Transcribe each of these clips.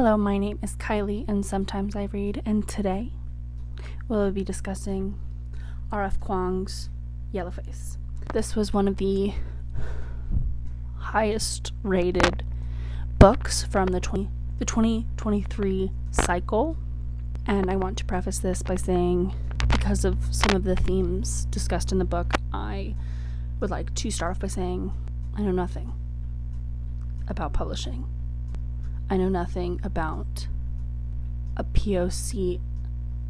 Hello, my name is Kylie, and sometimes I read, and today we'll be discussing R.F. Kuang's Yellowface. This was one of the highest rated books from the 2023 cycle, and I want to preface this by saying, because of some of the themes discussed in the book, I would like to start off by saying I know nothing about publishing. I know nothing about a POC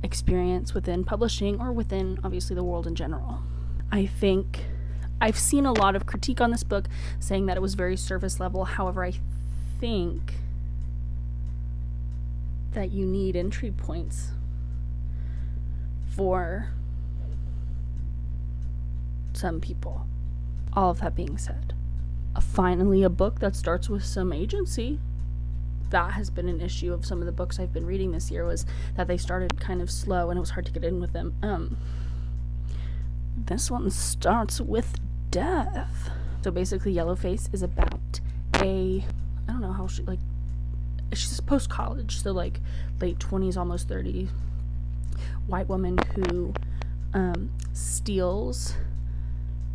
experience within publishing or within, obviously, the world in general. I think I've seen a lot of critique on this book saying that it was very surface level. However, I think that you need entry points for some people. All of that being said, finally a book that starts with some agency. That has been an issue of some of the books I've been reading this year, was that they started kind of slow and it was hard to get in with them. This one starts with death. So basically Yellowface is about I don't know how she's post-college, so like late 20s, almost 30, white woman who steals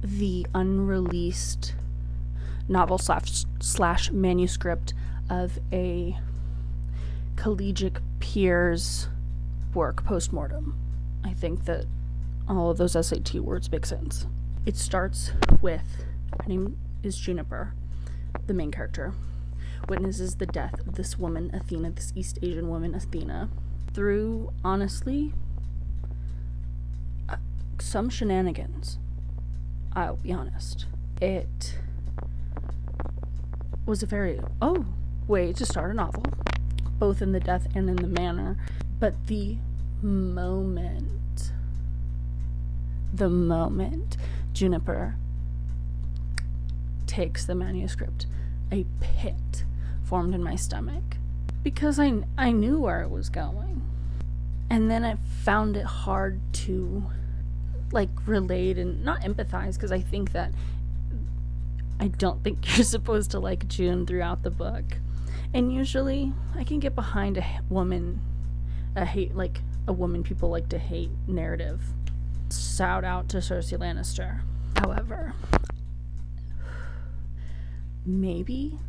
the unreleased novel slash manuscript of a collegiate peer's work postmortem. I think that all of those SAT words make sense. It starts with, her name is Juniper, the main character, witnesses the death of this woman, Athena, this East Asian woman, Athena, through, honestly, some shenanigans. I'll be honest. It was a very, way to start a novel, both in the death and in the manner, but the moment Juniper takes the manuscript, a pit formed in my stomach, because I knew where it was going, and then I found it hard to relate and not empathize, because I think that I don't think you're supposed to like June throughout the book. And usually I can get behind a woman people like to hate narrative. Shout out to Cersei Lannister. However, maybe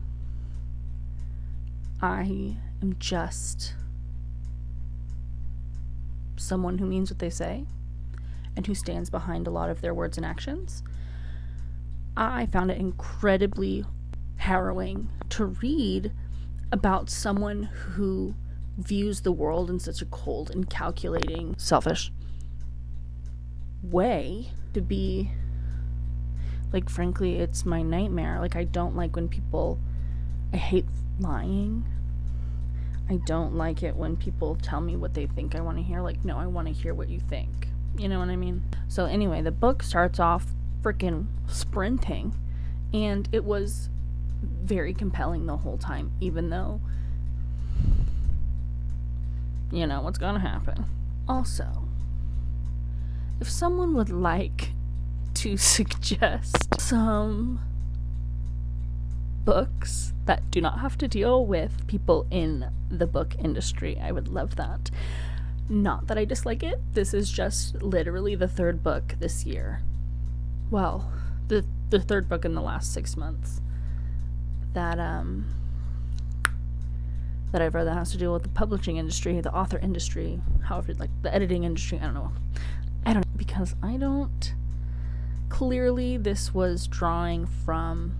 I am just someone who means what they say and who stands behind a lot of their words and actions. I found it incredibly harrowing to read about someone who views the world in such a cold and calculating, selfish way. To be, frankly, it's my nightmare. I don't like when I hate lying. I don't like it when people tell me what they think I want to hear. No, I want to hear what you think. You know what I mean? So anyway, the book starts off freaking sprinting, and it was very compelling the whole time, even though you know what's gonna happen. Also, if someone would like to suggest some books that do not have to deal with people in the book industry, I would love that. Not that I dislike it. This is just literally the third book this year. Well, the third book in the last 6 months that I've read that has to deal with the publishing industry, the author industry, however, the editing industry. I don't know, because I don't. Clearly, this was drawing from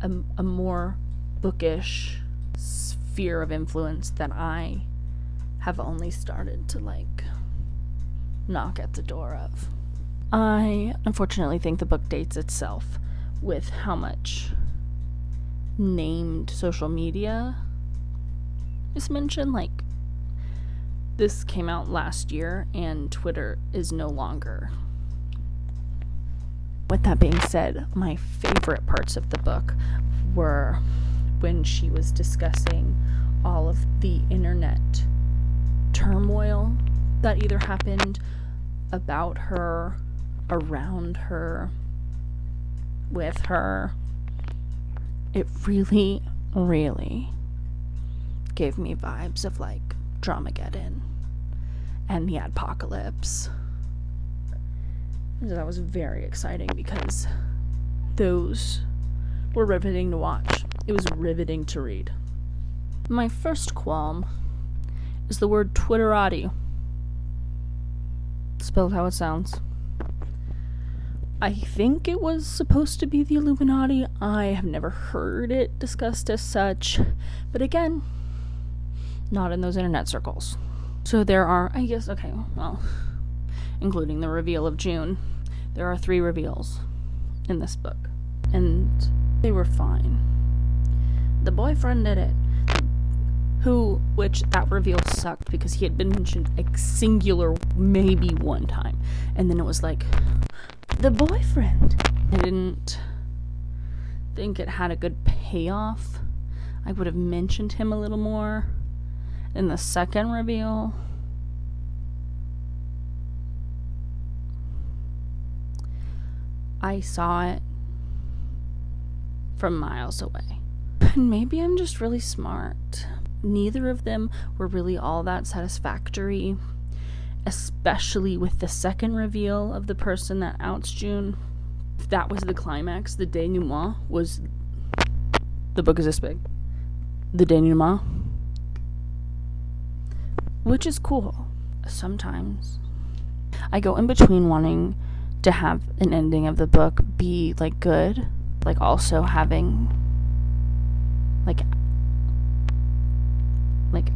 a more bookish sphere of influence that I have only started to knock at the door of. I unfortunately think the book dates itself with how much named social media is mentioned. This came out last year and Twitter is no longer. With that being said, my favorite parts of the book were when she was discussing all of the internet turmoil that either happened about her, around her, with her. It really, really gave me vibes of like Dramageddon and the Adpocalypse. So that was very exciting because those were riveting to watch. It was riveting to read. My first qualm is the word Twitterati. Spelled how it sounds. I think it was supposed to be the Illuminati. I have never heard it discussed as such. But again, not in those internet circles. So there are, I guess, okay, well, including the reveal of June, there are 3 reveals in this book. And they were fine. The boyfriend did it. Which that reveal sucked because he had been mentioned a singular maybe one time. And then it was like, the boyfriend. I didn't think it had a good payoff. I would have mentioned him a little more. In the second reveal, I saw it from miles away. And maybe I'm just really smart. Neither of them were really all that satisfactory, especially with the second reveal of the person that outs June. That was the climax. The denouement was, the book is this big. The denouement, which is cool. Sometimes I go in between wanting to have an ending of the book be like good, like also having like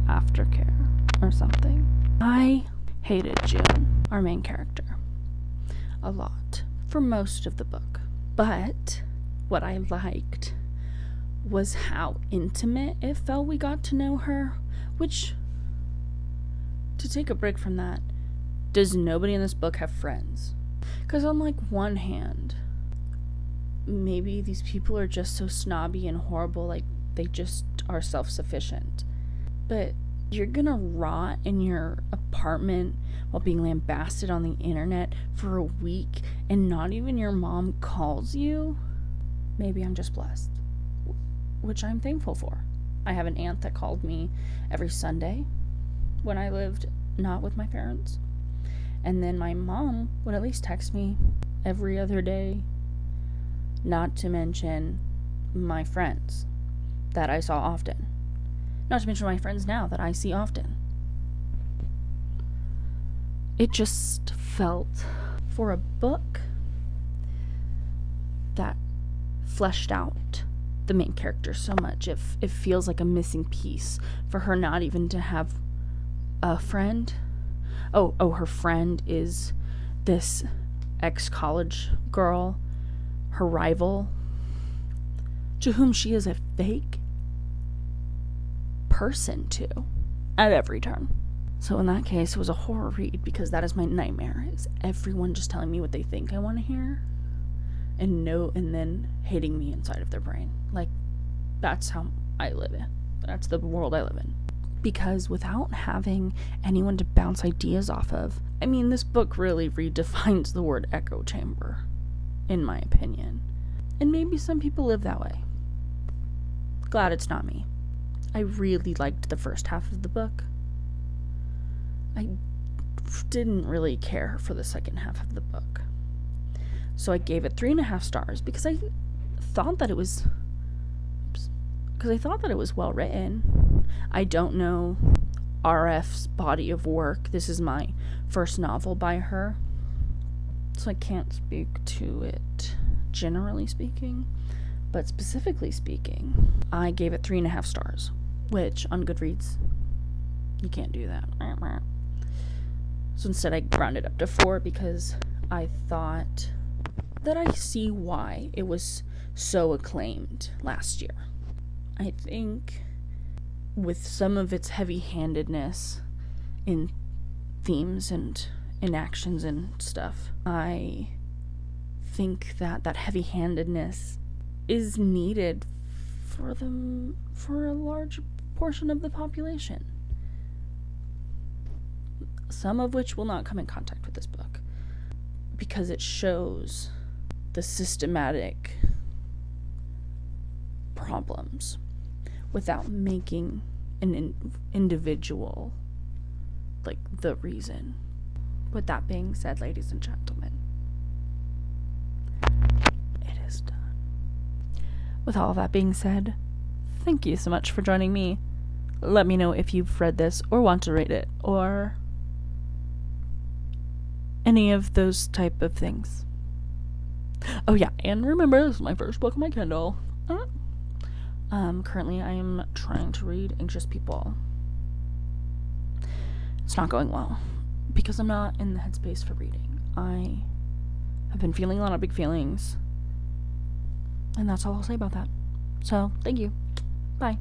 aftercare or something. I hated June, our main character, a lot for most of the book. But what I liked was how intimate it felt we got to know her, which, to take a break from that, does nobody in this book have friends? Because on like one hand, maybe these people are just so snobby and horrible, like they just are self-sufficient. But you're gonna rot in your apartment while being lambasted on the internet for a week and not even your mom calls you? Maybe I'm just blessed, which I'm thankful for. I have an aunt that called me every Sunday when I lived not with my parents. And then my mom would at least text me every other day, not to mention my friends that I saw often. Not to mention my friends now that I see often. It just felt, for a book that fleshed out the main character so much, it feels like a missing piece for her not even to have a friend. Oh, her friend is this ex-college girl, her rival, to whom she is a fake person to at every turn. So in that case, it was a horror read, because that is my nightmare, is everyone just telling me what they think I want to hear and then hating me inside of their brain. Like, that's how I live in. That's the world I live in. Because without having anyone to bounce ideas off of, I mean, this book really redefines the word echo chamber, in my opinion. And maybe some people live that way. Glad it's not me. I really liked the first half of the book. I didn't really care for the second half of the book. So I gave it 3.5 stars because I thought that it was well written. I don't know RF's body of work. This is my first novel by her, so I can't speak to it generally speaking. But specifically speaking, I gave it 3.5 stars, which on Goodreads, you can't do that. So instead I rounded up to 4 because I thought that I see why it was so acclaimed last year. I think with some of its heavy-handedness in themes and in actions and stuff, I think that heavy-handedness is needed for a large portion of the population, some of which will not come in contact with this book because it shows the systematic problems without making an individual, like, the reason. With that being said, ladies and gentlemen, it is done. With all of that being said, thank you so much for joining me. Let me know if you've read this or want to read it, or any of those type of things. Oh yeah, and remember, this is my first book on my Kindle. Currently I am trying to read Anxious People. It's not going well because I'm not in the headspace for reading. I have been feeling a lot of big feelings, and that's all I'll say about that. So, thank you. Bye.